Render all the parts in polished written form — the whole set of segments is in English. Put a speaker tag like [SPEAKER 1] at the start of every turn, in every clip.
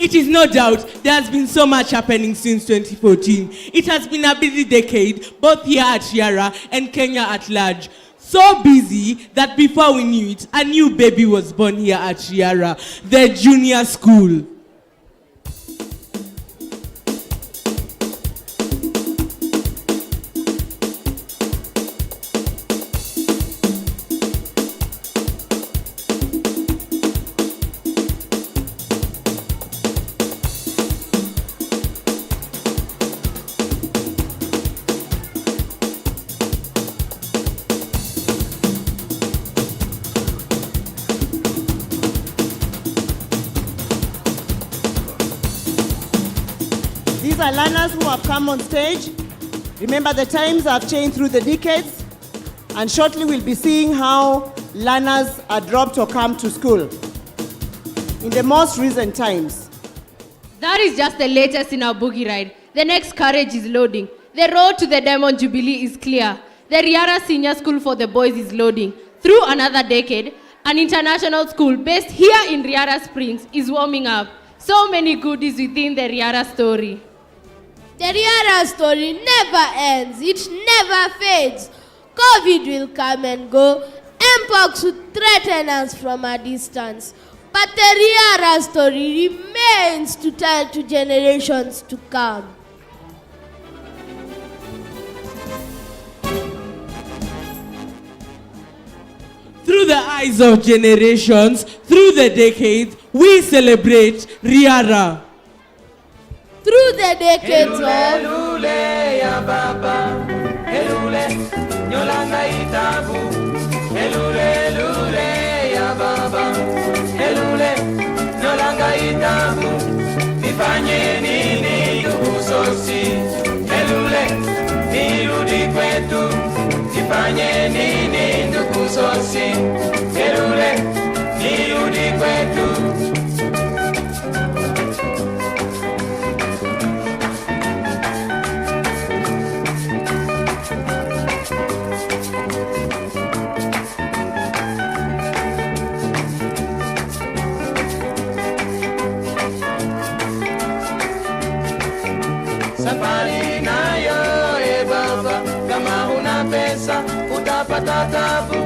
[SPEAKER 1] It is no doubt there has been so much happening since 2014. It has been a busy decade, both here at Riara and Kenya at large. So busy that before we knew it, a new baby was born here at Riara, the junior school.
[SPEAKER 2] These are learners who have come on stage. Remember, the times have changed through the decades, and shortly we'll be seeing how learners are dropped or come to school in the most recent times.
[SPEAKER 3] That is just the latest in our boogie ride. The next carriage is loading. The road to the Diamond Jubilee is clear. The Riara Senior School for the boys is loading. Through another decade, an international school based here in Riara Springs is warming up. So many goodies within the Riara story.
[SPEAKER 4] The Riara story never ends. It never fades. COVID will come and go. Mpox will threaten us from a distance. But the Riara story remains to tell to generations to come.
[SPEAKER 1] Through the eyes of generations, through the decades, we celebrate Riara.
[SPEAKER 4] Through the decades
[SPEAKER 5] Elule ya baba, elule nyolanga itabu. Elule ya baba, elule nyolanga itabu. Nifanye nini kusosi? Elule nirudi kwetu. Nifanye nini ndugu sosi? Elule nirudi kwetu. Safari nayo baba, kama huna pesa utapata tabu.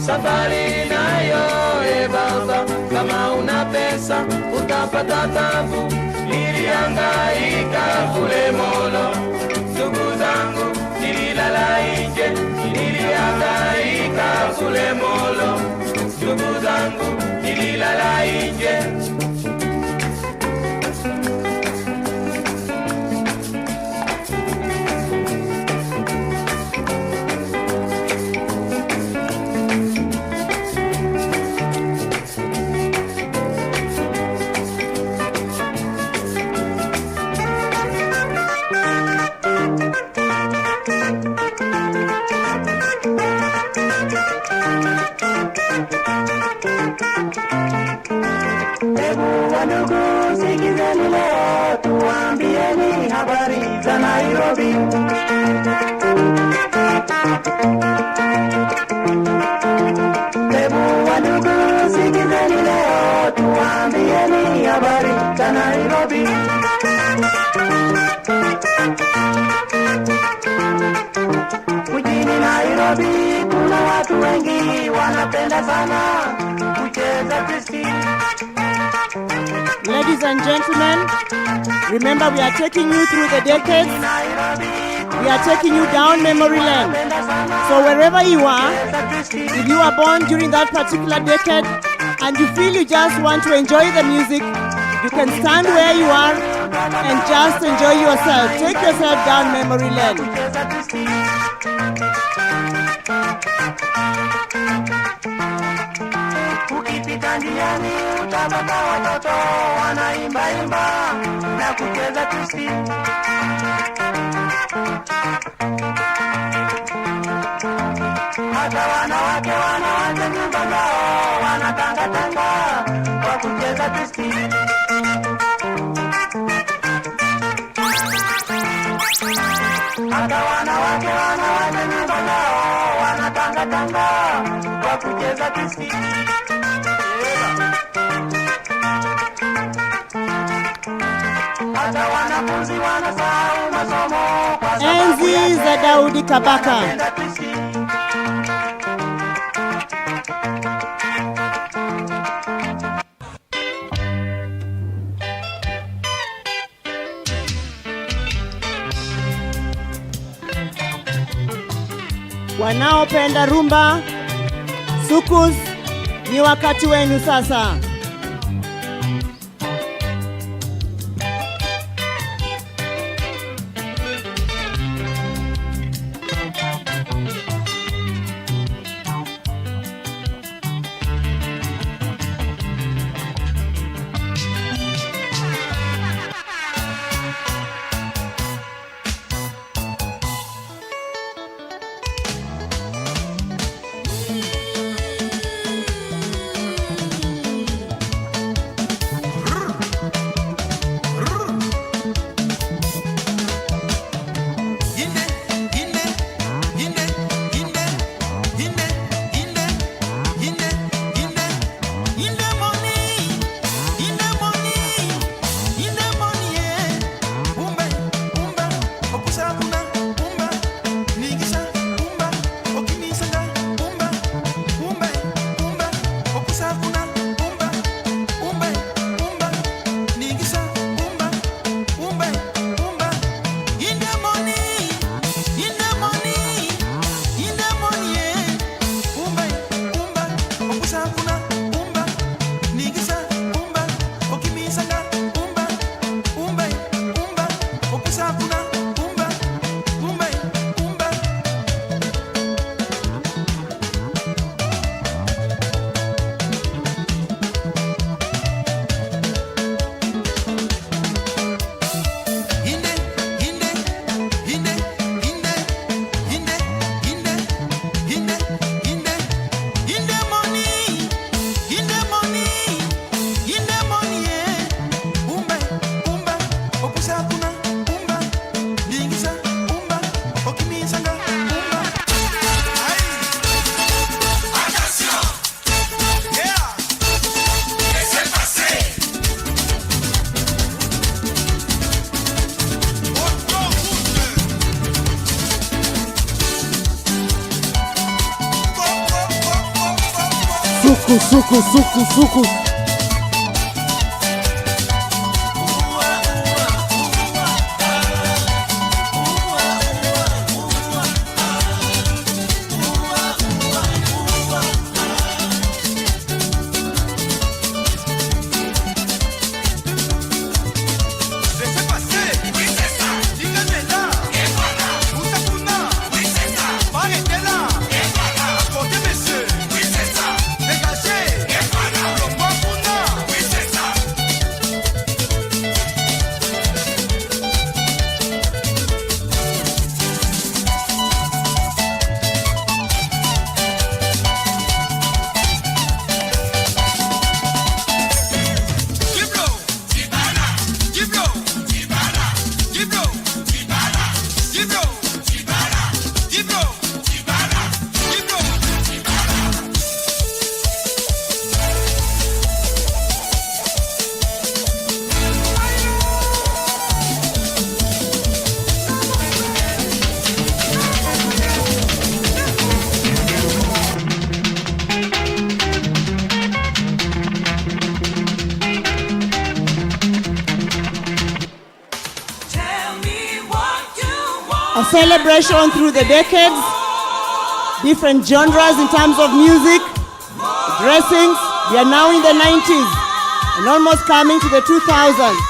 [SPEAKER 5] Safari nayo baba, kama huna pesa utapata tabu. Nilihangaika kule Molo, ndugu zangu nililala nje. Nilihangaika kule Molo, ndugu zangu nililala nje. Ndugu sikizeni leo, tuambieni habari za Nairobi. Ndugu sikizeni leo, tuambieni habari za Nairobi. Mjini Nairobi kuna watu wengi wanapenda sana kucheza Kristi.
[SPEAKER 2] Ladies and gentlemen, remember we are taking you through the decades. We are taking you down memory lane. So wherever you are, if you are born during that particular decade and you feel you just want to enjoy the music, you can stand where you are and just enjoy yourself. Take yourself down memory lane.
[SPEAKER 5] Ukipita njiani utapata watoto wanaimba imba na kucheza Kristi. Hata wanawake nyumba zao wanatangatanga kwa kucheza Kristi. Hata wanawake nyumba zao wanatangatanga kwa kucheza Kristi. hata wanafunzi wanasahau masomo kwa sababu
[SPEAKER 2] Enzi za Daudi Kabaka. Wanaopenda rumba, sukus, ni wakati wenu sasa. Suku. A celebration through the decades, different genres in terms of music, dressings. We are now in the 90s and almost coming to the 2000s.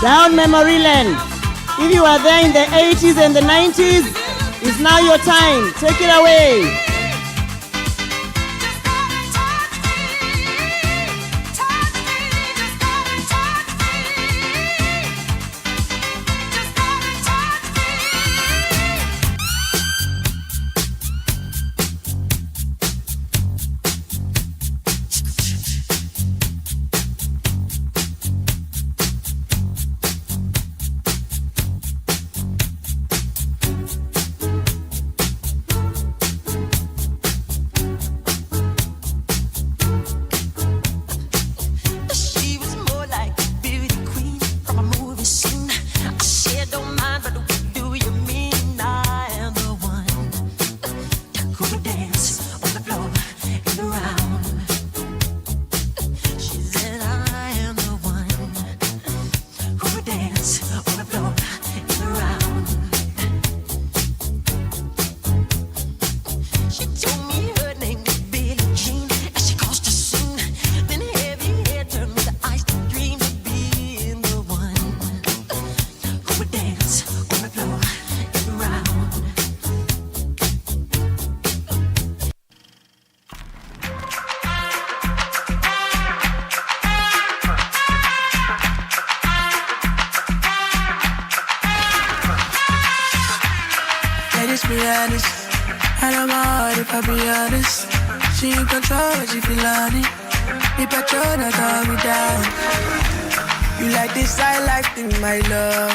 [SPEAKER 2] Down memory lane. If you were there in the 80s and the 90s, it's now your time. Take it away.
[SPEAKER 6] Be honest, I don't mind if I be honest. She in control, she feel on it. The petrol that calm me down. You like this, I like in my love.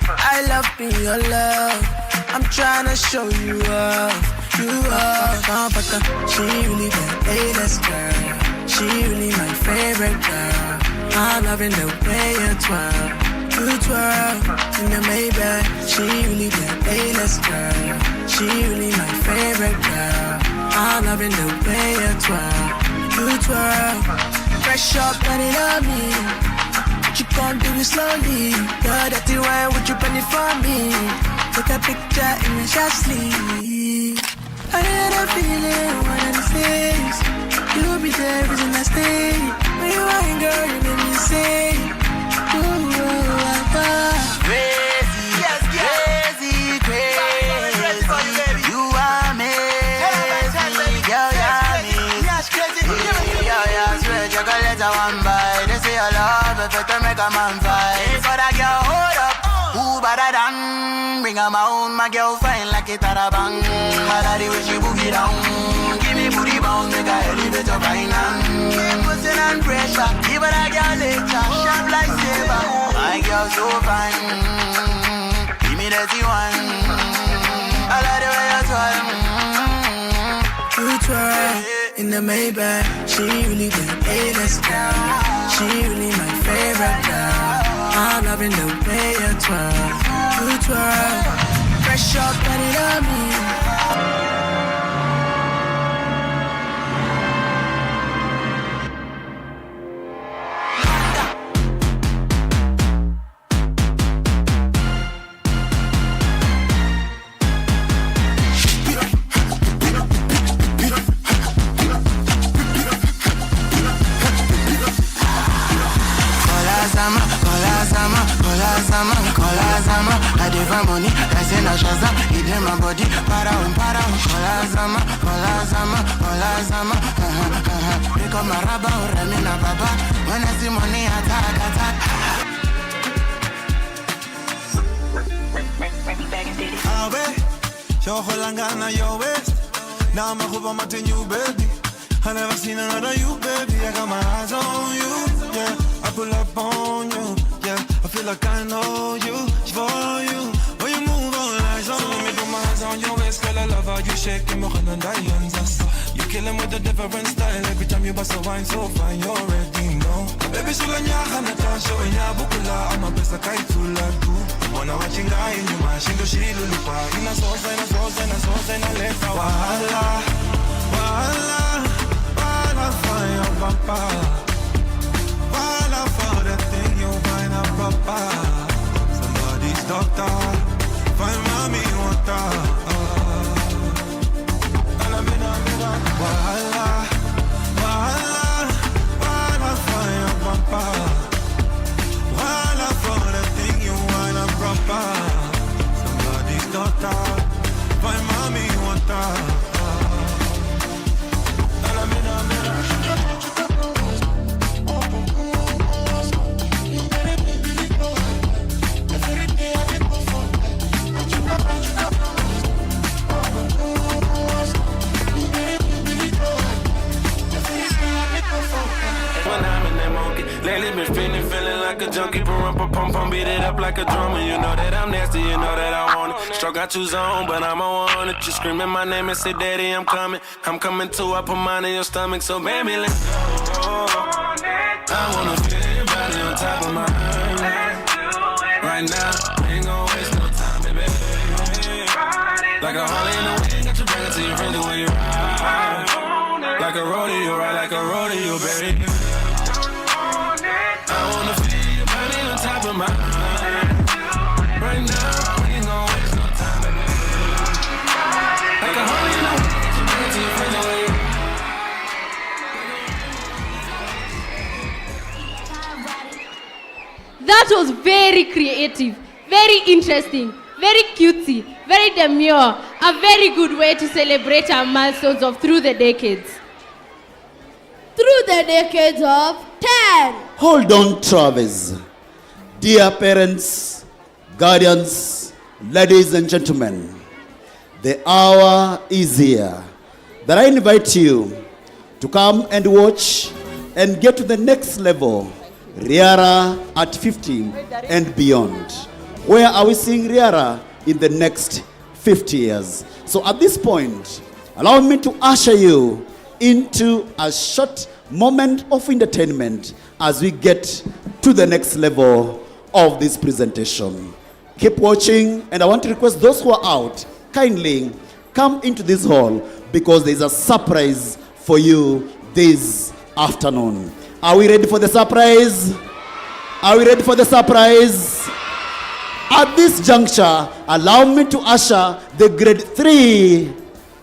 [SPEAKER 6] I love being your love. I'm tryna show you up, you up. She really the A-list girl. She really my favorite girl. I'm loving the way you twirl. You twirl in the Maybach. She really the A-list girl. She really my favorite girl. I'm loving the way you twirl. You twirl. Fresh up, got it on me. But you can't do it slowly. Girl, that the wine, would you bring it for me? Take a picture in the shot sleeve. I had a feeling one of these days you'll be there, reason I stay. When you ain't, girl, you make me say, ooh,
[SPEAKER 5] crazy, yes, crazy, crazy. You are me, girl, yeah, sweet chocolate I want buy. They say I love if it make a man fight. But I get hold up, who better than? Bring her my own, my girl fine like it at a bang. My daddy wish she boogie down. Give me booty bounce, make her elevate your finance. Keep pushing and pressure, give her that girl later. Sharp like saber, my girl so fine. Give me that one. I like the way you twirl.
[SPEAKER 6] you twirl in the Maybach. She really the A-list girl. She really my favorite girl. I'm loving the way you twirl. You twirl. Fresh up, got it on me.
[SPEAKER 5] I demand money, I say na Shazam. It in my body, para. Kola zama. Pick up my rubber, remi na baba. When I see money, attack.
[SPEAKER 7] Yo holangana your waist. Now I'm a hoop on my new baby. I never seen another you, baby. I got my eyes on you, yeah. I pull up on you, yeah. I feel like I know you, it's for you. When you move on, eyes on me, put my hands on your waist, girl. I love how you shake me more than diamonds. You killing with a different style. Every time you bust a wine, so fine, you already know. Baby, sulanya hana show nya bukula. I'm a best I to love you. Mwana wachinga inyu mashindo shilulupa. Ina sosa, ina lesa wahala. Fire, papa. While I found that thing you find a papa. Somebody's doctor. Find mommy water. And I'm in Wahala. While I fire, papa. While I found that like a junkie, pum, beat it up like a drummer. You know that I'm nasty, you know that I want it. Stroke got you zone, but I'm on it. You screaming my name and say, Daddy, I'm coming. I'm coming too, I put mine in your stomach, so baby, let's go. I wanna feel your body on top of mine. Right now, ain't gon' waste no time, baby. Like a Harley in the wind, got you bring it to your friends the way you ride. Like a rodeo, ride like a rodeo, baby. I wanna feel your body on top of mine. Right now, we ain't gon' waste no time, baby. Like a Harley in the wind, got you bring it to your friends the way you ride.
[SPEAKER 3] That was very creative, very interesting, very cutesy, very demure, a very good way to celebrate our milestones of through the decades.
[SPEAKER 4] Through the decades of 10.
[SPEAKER 8] Hold on, Travis. Dear parents, guardians, ladies and gentlemen, the hour is here that I invite you to come and watch and get to the next level, Riara at 50 and beyond. Where are we seeing Riara in the next 50 years? So at this point, allow me to usher you into a short moment of entertainment as we get to the next level of this presentation. Keep watching, and I want to request those who are out, kindly come into this hall because there is a surprise for you this afternoon. Are we ready for the surprise? Are we ready for the surprise? At this juncture, allow me to usher the grade 3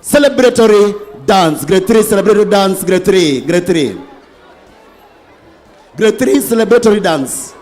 [SPEAKER 8] celebratory dance. Grade 3 celebratory dance, grade 3, grade 3. Grade 3 celebratory dance.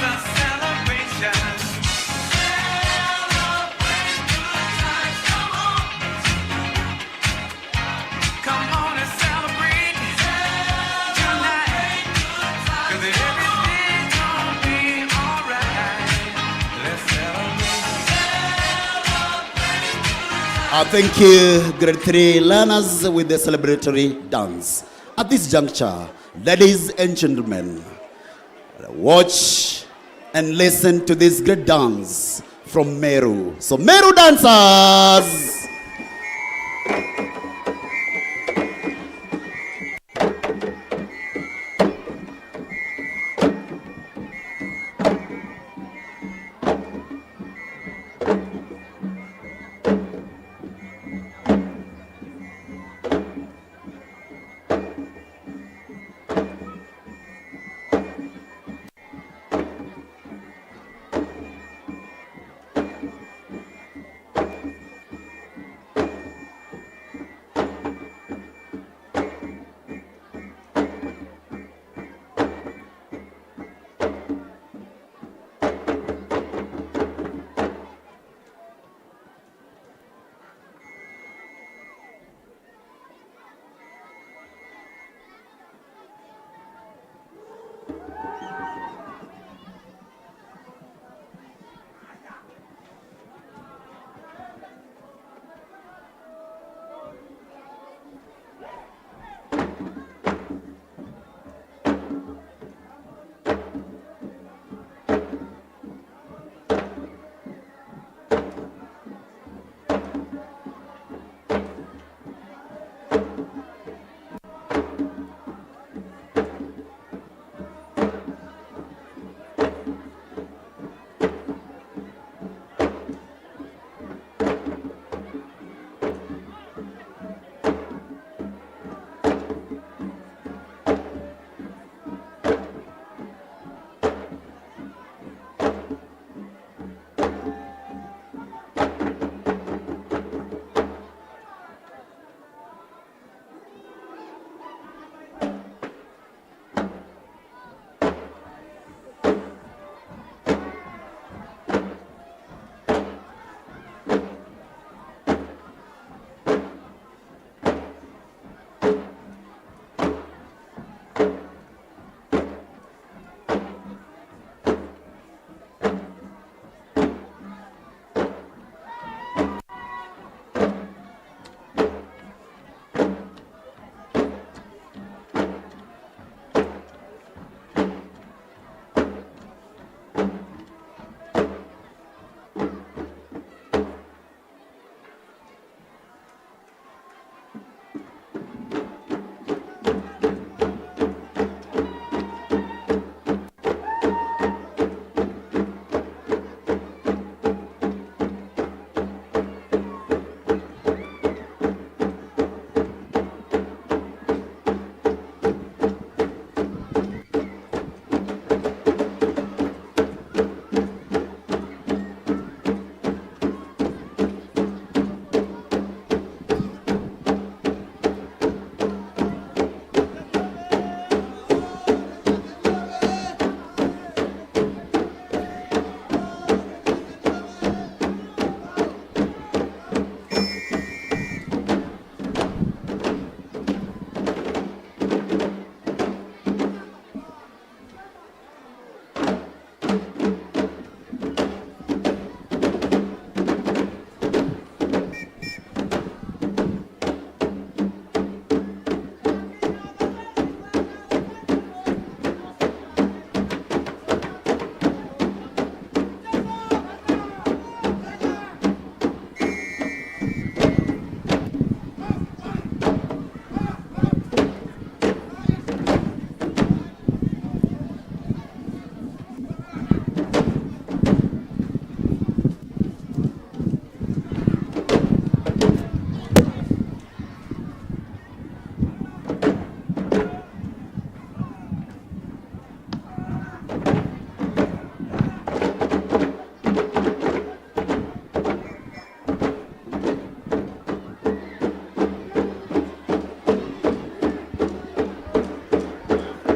[SPEAKER 7] a celebration. Celebrate good times, come on. Come on and celebrate tonight. 'Cause everything's gonna be alright. Let's celebrate.
[SPEAKER 8] Thank you, grade 3 learners, with the celebratory dance. At this juncture, ladies and gentlemen, watch and listen to this great dance from Meru. So, Meru dancers!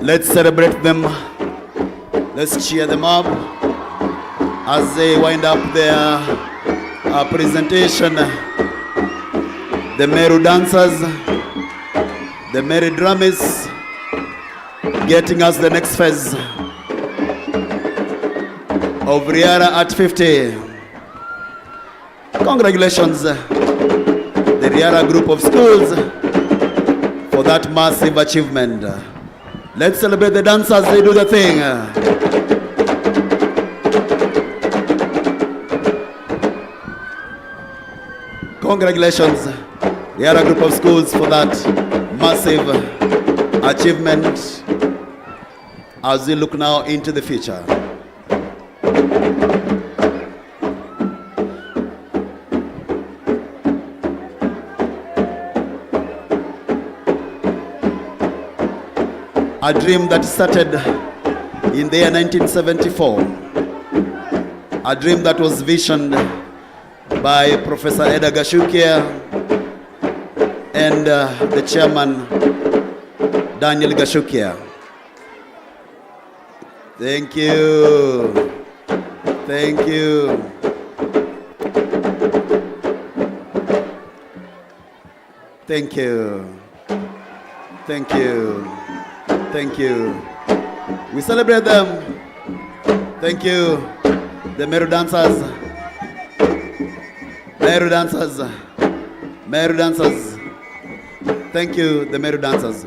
[SPEAKER 8] Let's celebrate them. Let's cheer them up as they wind up their presentation. The Meru dancers, the Meru drummers, getting us the next phase of Riara at 50. Congratulations, the Riara group of schools, for that massive achievement. Let's celebrate the dancers, they do the thing. Congratulations, Riara group of schools, for that massive achievement as we look now into the future. A dream that started in the year 1974. A dream that was visioned by Professor Eda Gashukia and the chairman, Daniel Gashukia. Thank you. Thank you. Thank you. Thank you. Thank you. We celebrate them. Thank you. The Meru dancers. Meru dancers. Meru dancers. Thank you, the Meru dancers.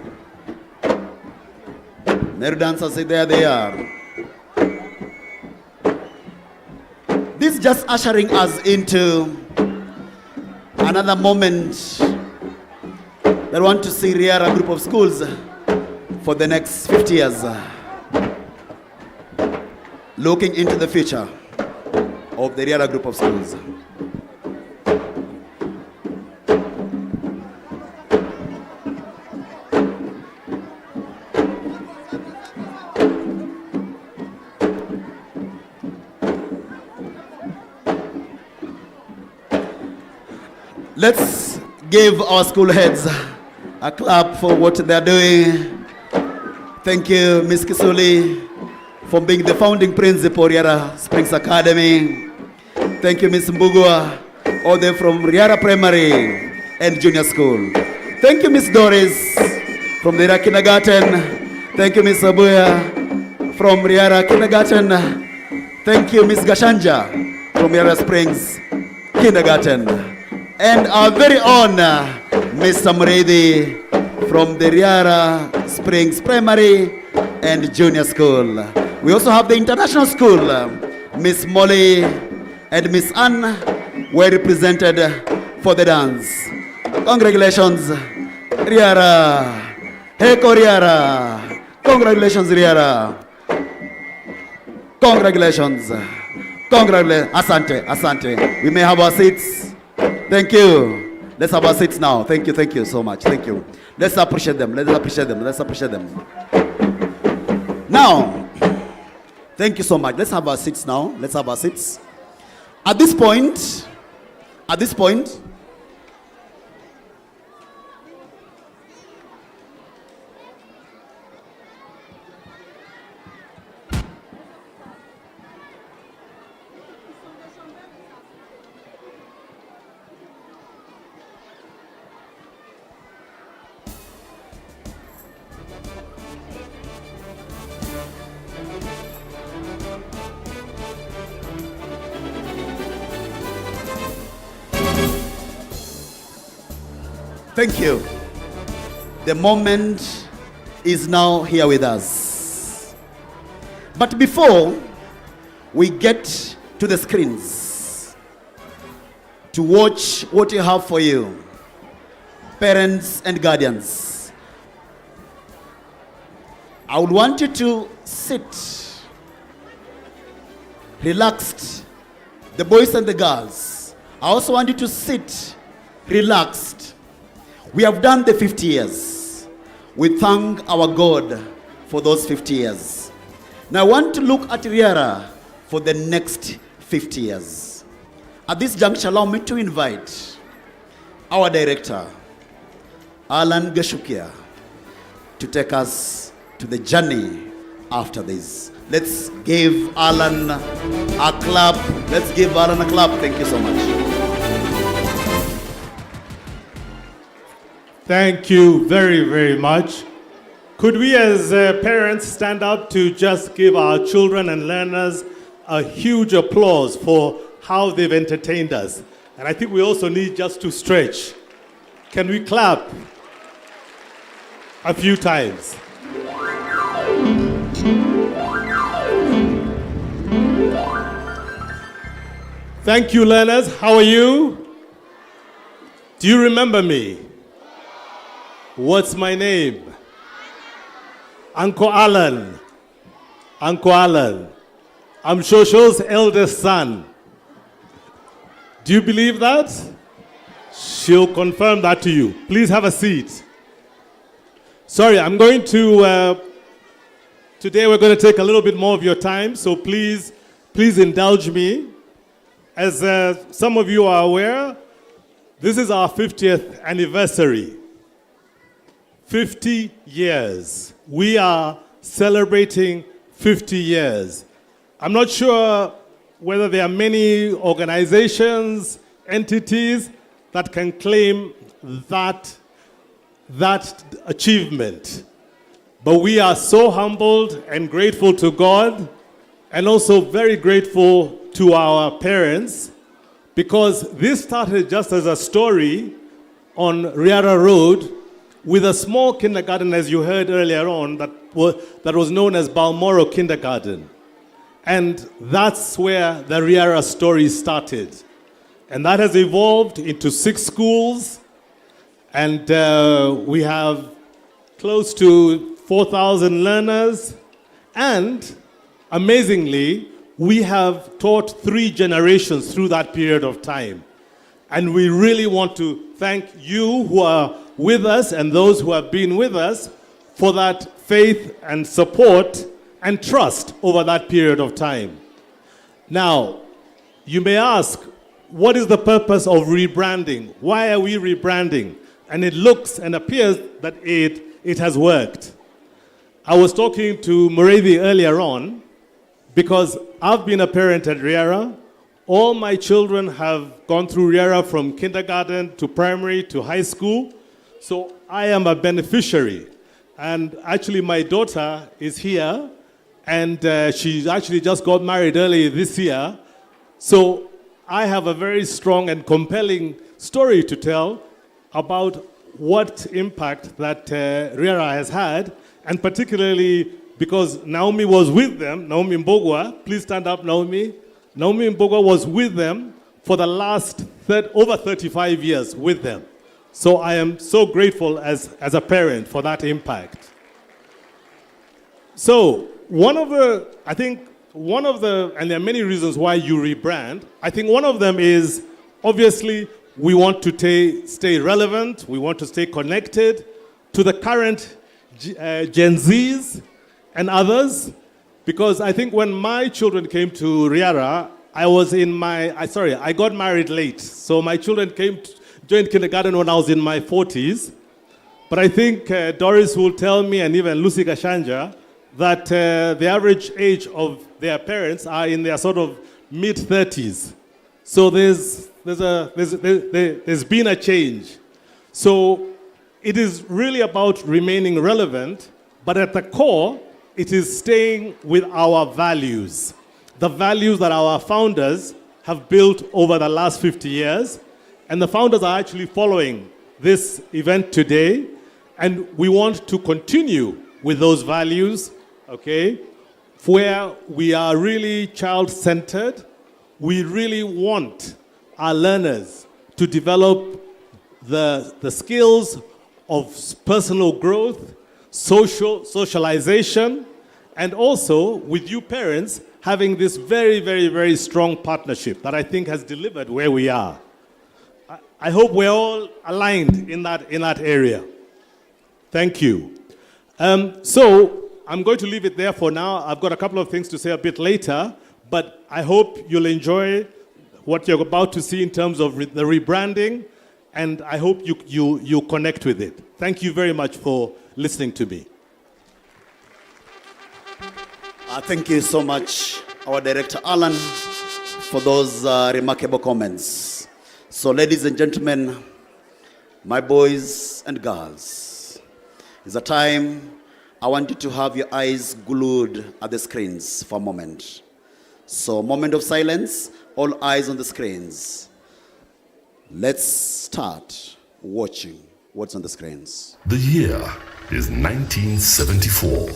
[SPEAKER 8] Meru dancers, there they are. This just ushering us into another moment that I want to see Riara group of schools for the next 50 years, looking into the future of the Riara group of schools. Let's give our school heads a clap for what they're doing. Thank you, Ms. Kisuli, for being the founding principal of Riara Springs Academy. Thank you, Ms. Mbugua, all the way from Riara Primary and Junior School. Thank you, Ms. Doris, from the Riara Kindergarten. Thank you, Ms. Abuya, from Riara Kindergarten. Thank you, Ms. Gashanja, from Riara Springs Kindergarten. And our very own Mr. Muredi, from the Riara Springs Primary and Junior School. We also have the International School, Miss Molly and Miss Anne were represented for the dance. Congratulations, Riara. Heko Riara. Congratulations, Riara. Congratulations. Congratulations. Asante, asante. We may have our seats. Thank you. Let's have our seats now. Thank you so much. Thank you. Let's appreciate them. Let's appreciate them. Let's appreciate them. Now, thank you so much. Let's have our seats now. Let's have our seats. At this point, thank you. The moment is now here with us. But before we get to the screens to watch what you have for you, parents and guardians, I would want you to sit relaxed, the boys and the girls. I also want you to sit relaxed. We have done the 50 years. We thank our God for those 50 years. Now I want to look at Riara for the next 50 years. At this juncture, allow me to invite our director, Alan Gashukia, to take us to the journey after this. Let's give Alan a clap. Let's give Alan a clap. Thank you so much.
[SPEAKER 9] Thank you very, very much. Could we as parents stand up to just give our children and learners a huge applause for how they've entertained us? And I think we also need just to stretch. Can we clap a few times? Thank you, learners. How are you? Do you remember me? What's my name? Uncle Alan. Uncle Alan. I'm Shosho's eldest son. Do you believe that? She'll confirm that to you. Please have a seat. Sorry, I'm going to, today we're going to take a little bit more of your time, so please indulge me. As some of you are aware, this is our 50th anniversary. 50 years. We are celebrating 50 years. I'm not sure whether there are many organizations, entities that can claim that achievement. But we are so humbled and grateful to God, and also very grateful to our parents, because this started just as a story on Riara Road with a small kindergarten, as you heard earlier on, that was known as Balmoral Kindergarten. And that's where the Riara story started. And that has evolved into 6 schools, and we have close to 4,000 learners, and amazingly, we have taught 3 generations through that period of time. And we really want to thank you who are with us and those who have been with us for that faith and support and trust over that period of time. Now, you may ask, what is the purpose of rebranding? Why are we rebranding? And it looks and appears that it has worked. I was talking to Muradi earlier on, because I've been a parent at Riara. All my children have gone through Riara from kindergarten to primary to high school. So I am a beneficiary. And actually my daughter is here, and she actually just got married early this year. So I have a very strong and compelling story to tell about what impact that Riara has had, and particularly because Naomi was with them. Naomi Mbogwa, please stand up, Naomi. Naomi Mbogwa was with them for the last over 35 years with them. So I am so grateful as a parent for that impact. So and there are many reasons why you rebrand. I think one of them is, obviously, we want to stay relevant. We want to stay connected to the current Gen Zs and others, because I think when my children came to Riara, I got married late. So my children joined kindergarten when I was in my 40s. But I think Doris will tell me, and even Lucy Gashanja, that the average age of their parents are in their sort of mid-30s. So there's been a change. So it is really about remaining relevant, but at the core, it is staying with our values, the values that our founders have built over the last 50 years. And the founders are actually following this event today. And we want to continue with those values, okay, where we are really child-centered. We really want our learners to develop the skills of personal growth, socialization, and also with you parents having this very, very, very strong partnership that I think has delivered where we are. I hope we're all aligned in that area. Thank you. So I'm going to leave it there for now. I've got a couple of things to say a bit later, but I hope you'll enjoy what you're about to see in terms of the rebranding, and I hope you connect with it. Thank you very much for listening to me.
[SPEAKER 8] Thank you so much, our director Alan, for those remarkable comments. So, ladies and gentlemen, my boys and girls, it's a time I want you to have your eyes glued at the screens for a moment. So, moment of silence, all eyes on the screens. Let's start watching what's on the screens.
[SPEAKER 10] The year is 1974.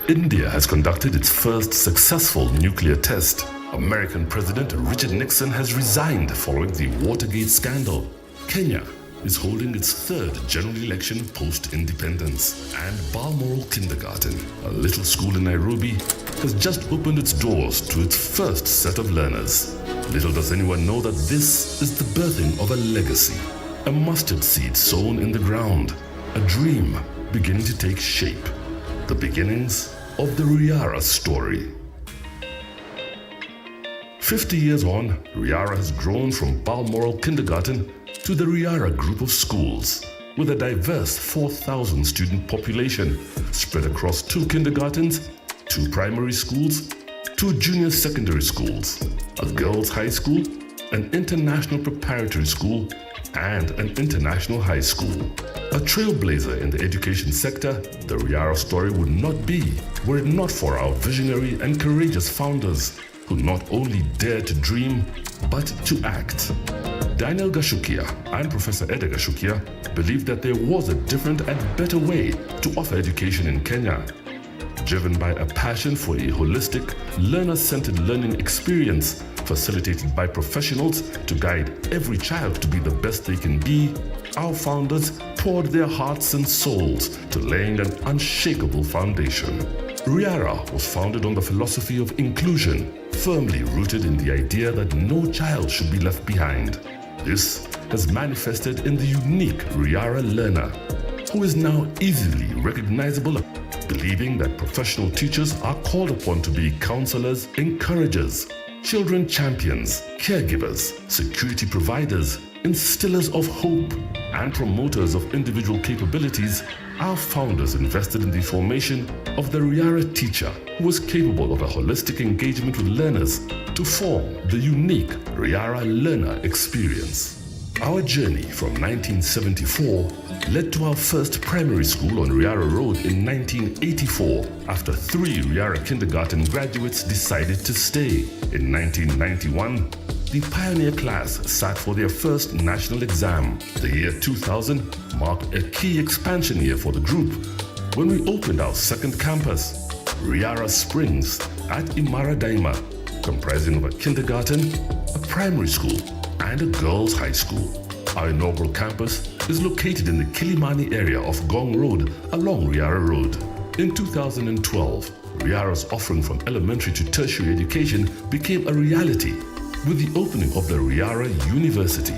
[SPEAKER 10] India has conducted its first successful nuclear test. American President Richard Nixon has resigned following the Watergate scandal. Kenya is holding its third general election post-independence. And Balmoral Kindergarten, a little school in Nairobi, has just opened its doors to its first set of learners. Little does anyone know that this is the birthing of a legacy, a mustard seed sown in the ground, a dream beginning to take shape, the beginnings of the Riara story. 50 years on, Riara has grown from Balmoral Kindergarten to the Riara group of schools, with a diverse 4,000 student population spread across 2 kindergartens, 2 primary schools, 2 junior secondary schools, a girls' high school, an international preparatory school, and an international high school. A trailblazer in the education sector, the Riara story would not be were it not for our visionary and courageous founders who not only dared to dream, but to act. Daniel Gashukia and Professor Ede Gashukia believed that there was a different and better way to offer education in Kenya. Driven by a passion for a holistic, learner-centered learning experience facilitated by professionals to guide every child to be the best they can be, our founders poured their hearts and souls to laying an unshakable foundation. Riara was founded on the philosophy of inclusion, firmly rooted in the idea that no child should be left behind. This has manifested in the unique Riara learner, who is now easily recognizable, believing that professional teachers are called upon to be counselors, encouragers, children champions, caregivers, security providers, instillers of hope, and promoters of individual capabilities. Our founders invested in the formation of the Riara teacher, who was capable of a holistic engagement with learners to form the unique Riara learner experience. Our journey from 1974 led to our first primary school on Riara Road in 1984 after 3 Riara kindergarten graduates decided to stay. In 1991, the pioneer class sat for their first national exam. The year 2000 marked a key expansion year for the group when we opened our second campus, Riara Springs at Imara Daima, comprising of a kindergarten, a primary school, and a girls' high school. Our inaugural campus is located in the Kilimani area of Gong Road along Riara Road. In 2012, Riara's offering from elementary to tertiary education became a reality with the opening of the Riara University.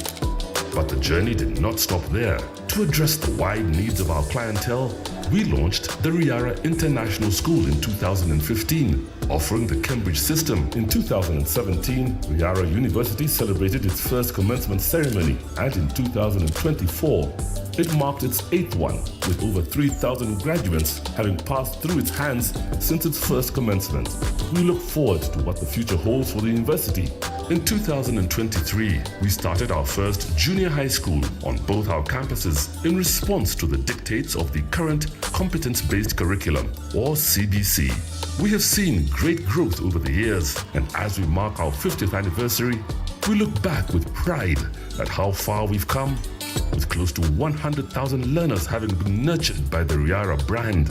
[SPEAKER 10] But the journey did not stop there. To address the wide needs of our clientele, we launched the Riara International School in 2015, offering the Cambridge system. In 2017, Riara University celebrated its first commencement ceremony, and in 2024, it marked its 8th one, with over 3,000 graduates having passed through its hands since its first commencement. We look forward to what the future holds for the university. In 2023, we started our first junior high school on both our campuses in response to the dictates of the current competence-based curriculum, or CBC. We have seen great growth over the years, and as we mark our 50th anniversary, we look back with pride at how far we've come, with close to 100,000 learners having been nurtured by the Riara brand.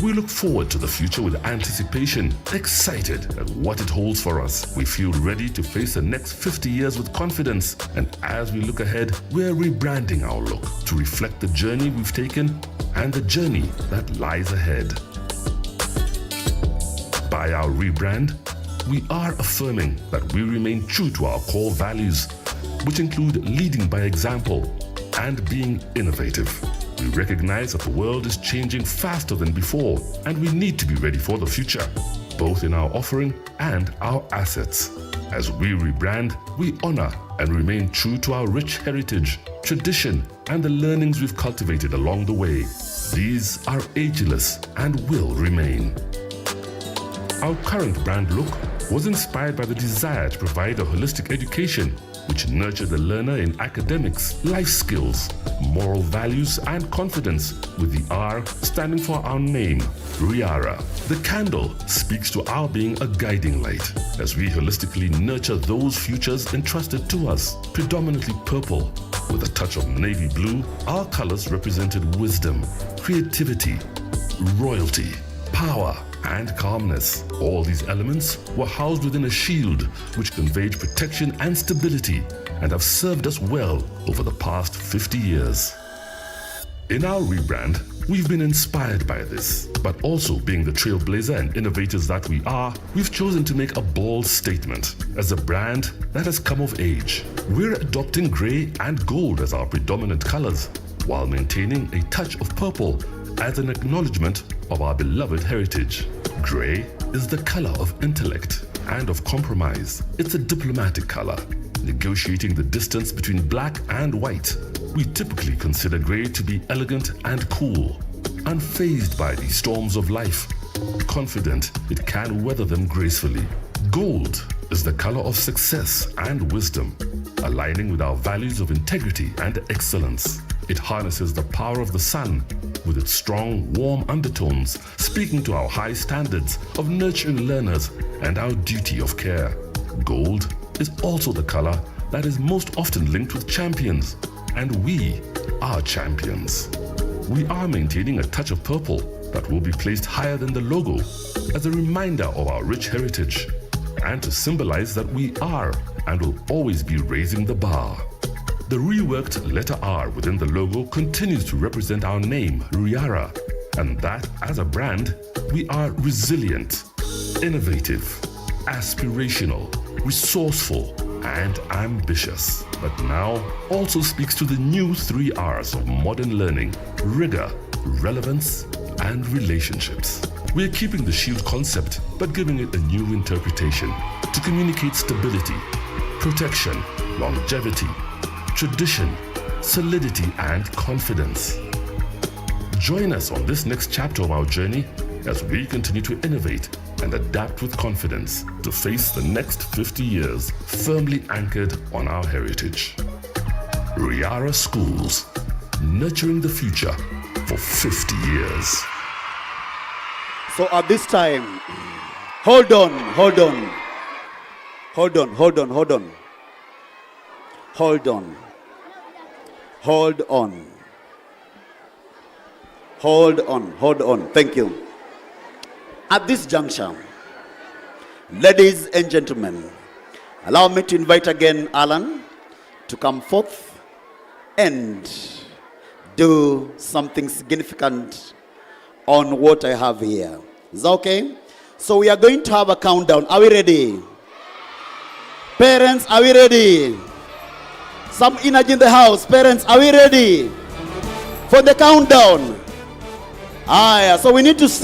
[SPEAKER 10] We look forward to the future with anticipation, excited at what it holds for us. We feel ready to face the next 50 years with confidence, and as we look ahead, we're rebranding our look to reflect the journey we've taken and the journey that lies ahead. By our rebrand, we are affirming that we remain true to our core values, which include leading by example and being innovative. We recognize that the world is changing faster than before, and we need to be ready for the future, both in our offering and our assets. As we rebrand, we honor and remain true to our rich heritage, tradition, and the learnings we've cultivated along the way. These are ageless and will remain. Our current brand look was inspired by the desire to provide a holistic education which nurtured the learner in academics, life skills, moral values, and confidence, with the R standing for our name, Riara. The candle speaks to our being a guiding light as we holistically nurture those futures entrusted to us. Predominantly purple, with a touch of navy blue, our colors represented wisdom, creativity, royalty, power, and calmness. All these elements were housed within a shield which conveyed protection and stability and have served us well over the past 50 years. In our rebrand, we've been inspired by this, but also being the trailblazer and innovators that we are, we've chosen to make a bold statement as a brand that has come of age. We're adopting grey and gold as our predominant colors, while maintaining a touch of purple as an acknowledgement of our beloved heritage. Grey is the color of intellect and of compromise. It's a diplomatic color, negotiating the distance between black and white. We typically consider grey to be elegant and cool, unfazed by the storms of life, confident it can weather them gracefully. Gold is the color of success and wisdom, aligning with our values of integrity and excellence. It harnesses the power of the sun with its strong, warm undertones, speaking to our high standards of nurturing learners and our duty of care. Gold is also the color that is most often linked with champions, and we are champions. We are maintaining a touch of purple that will be placed higher than the logo as a reminder of our rich heritage and to symbolize that we are and will always be raising the bar. The reworked letter R within the logo continues to represent our name, Riara, and that as a brand, we are resilient, innovative, aspirational, resourceful, and ambitious. But now also speaks to the new 3 R's of modern learning: rigor, relevance, and relationships. We're keeping the shield concept, but giving it a new interpretation to communicate stability, protection, longevity, tradition, solidity, and confidence. Join us on this next chapter of our journey as we continue to innovate and adapt with confidence to face the next 50 years firmly anchored on our heritage. Riara Schools, nurturing the future for 50 years.
[SPEAKER 8] So at this time, hold on. Hold on. Thank you. At this juncture, ladies and gentlemen, allow me to invite again Alan to come forth and do something significant on what I have here. Is that okay? So we are going to have a countdown. Are we ready? Parents, are we ready? Some energy in the house. Parents, are we ready for the countdown? So we need to start.